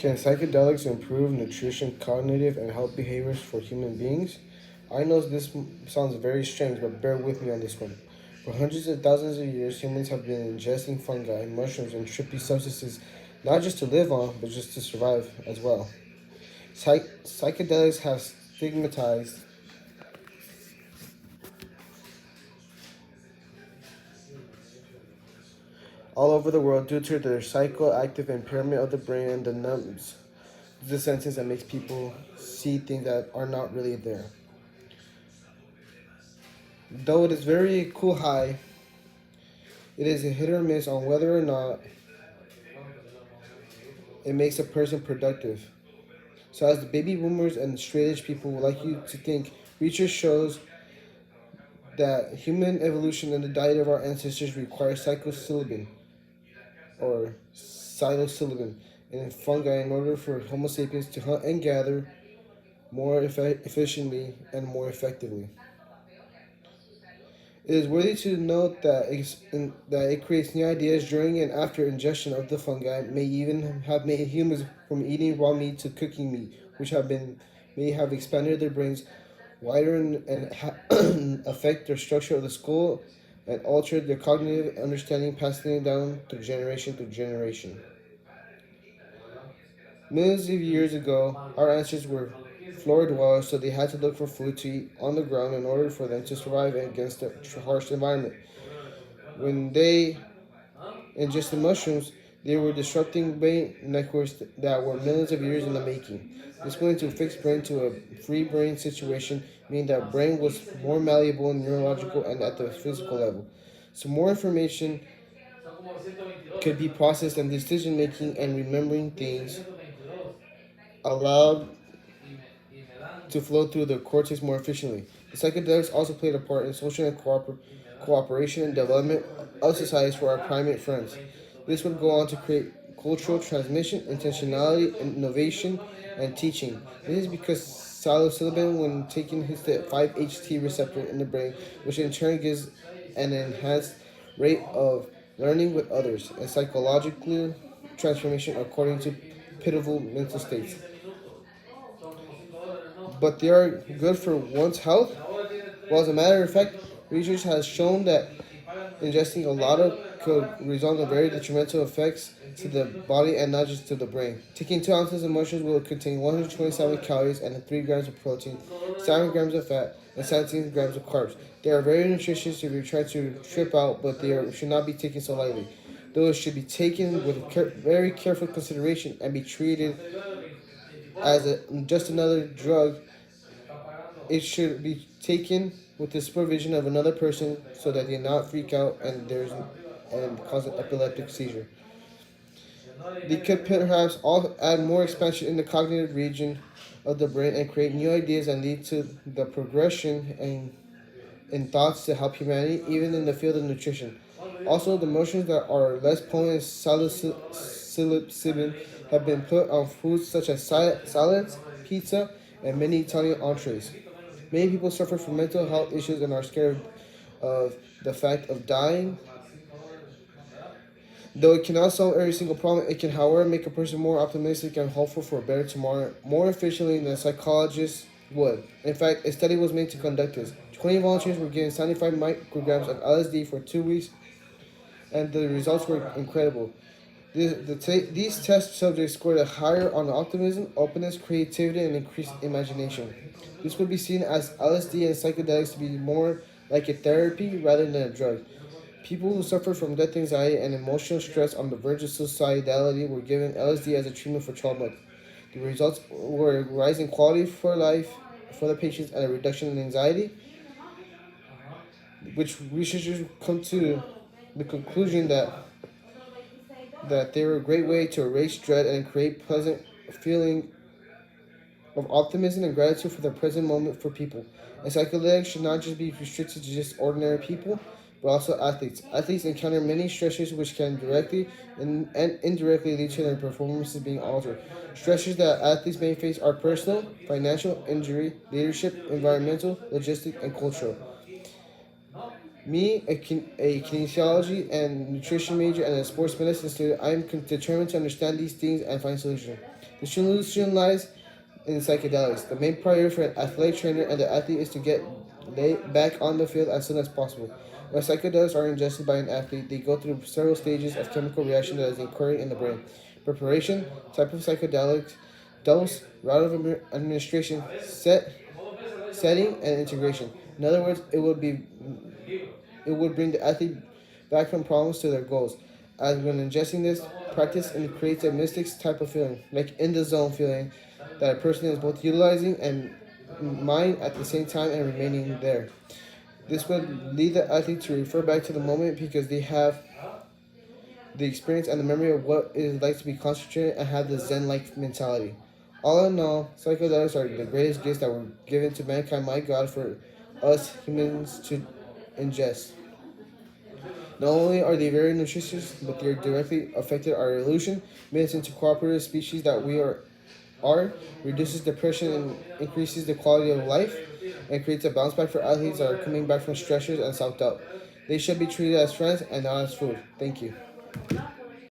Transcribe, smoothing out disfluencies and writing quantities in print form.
Can psychedelics improve nutrition, cognitive, and health behaviors for human beings? I know this sounds very strange, but bear with me on this one. For hundreds of thousands of years, humans have been ingesting fungi, mushrooms, and trippy substances not just to live on, but just to survive as well. Psychedelics have stigmatized all over the world due to their psychoactive impairment of the brain and the numbs the senses that makes people see things that are not really there. Though it is very cool high, it is a hit or miss on whether or not it makes a person productive. So, as the baby boomers and straight edge people would like you to think, research shows that human evolution and the diet of our ancestors require psilocybin or psilocybin in fungi in order for Homo sapiens to hunt and gather more efficiently and more effectively. It is worthy to note that it creates new ideas during and after ingestion of the fungi, may even have made humans from eating raw meat to cooking meat, which have been may have expanded their brains wider and affect their structure of the skull and altered their cognitive understanding, passing it down through generation. Millions of years ago, our ancestors were floor dwellers, so they had to look for food to eat on the ground in order for them to survive against the harsh environment. When they ingested mushrooms, they were disrupting brain networks that were millions of years in the making. This went into a fixed brain to a free brain situation, meaning that brain was more malleable in neurological and at the physical level. So more information could be processed and decision making and remembering things allowed to flow through the cortex more efficiently. The psychedelics also played a part in social and cooperation and development of societies for our primate friends. This would go on to create cultural transmission, intentionality, innovation, and teaching. This is because psilocybin, when taken, hits the 5-HT receptor in the brain, which in turn gives an enhanced rate of learning with others and psychological transformation according to pivotal mental states. But they are good for one's health. Well, as a matter of fact, research has shown that ingesting a lot of could result in very detrimental effects to the body and not just to the brain. Taking 2 ounces of mushrooms will contain 127 calories and 3 grams of protein, 7 grams of fat, and 17 grams of carbs. They are very nutritious if you're trying to trip out, but should not be taken so lightly. Those should be taken with very careful consideration and be treated as just another drug. It should be taken with the supervision of another person so that they not freak out and cause an epileptic seizure. They could perhaps all add more expansion in the cognitive region of the brain and create new ideas and lead to the progression in thoughts to help humanity, even in the field of nutrition. Also, the mushrooms that are less potent as psilocybin have been put on foods such as salads, pizza, and many Italian entrees. Many people suffer from mental health issues and are scared of the fact of dying. Though it cannot solve every single problem, it can, however, make a person more optimistic and hopeful for a better tomorrow more efficiently than psychologists would. In fact, a study was made to conduct this. 20 volunteers were given 75 micrograms of LSD for 2 weeks, and the results were incredible. These test subjects scored a higher on optimism, openness, creativity, and increased imagination. This would be seen as LSD and psychedelics to be more like a therapy rather than a drug. People who suffer from death anxiety and emotional stress on the verge of suicidality were given LSD as a treatment for 12 months. The results were a rise in quality for life for the patients and a reduction in anxiety, which researchers come to the conclusion that they were a great way to erase dread and create pleasant feeling of optimism and gratitude for the present moment for people. And psychedelics should not just be restricted to just ordinary people, but also athletes. Athletes encounter many stressors which can directly and indirectly lead to their performances being altered. Stressors that athletes may face are personal, financial, injury, leadership, environmental, logistic, and cultural. Me, a kinesiology and nutrition major and a sports medicine student, I am determined to understand these things and find solutions. The solution lies in psychedelics. The main priority for an athletic trainer and the athlete is to get back on the field as soon as possible. When psychedelics are ingested by an athlete, they go through several stages of chemical reaction that is occurring in the brain. Preparation, type of psychedelic, dose, route of administration, setting, and integration. In other words, it would bring the athlete back from problems to their goals. As when ingesting this practice, and creates a mystic type of feeling, like in the zone feeling, that a person is both utilizing and mind at the same time and remaining there. This would lead the athlete to refer back to the moment because they have the experience and the memory of what it is like to be concentrated and have the Zen-like mentality. All in all, psychedelics are the greatest gifts that were given to mankind by God for us humans to ingest. Not only are they very nutritious, but they are directly affected our evolution, made us into cooperative species that are, reduces depression and increases the quality of life, and creates a bounce back for athletes that are coming back from stressors and self doubt. They should be treated as friends and not as food. Thank you.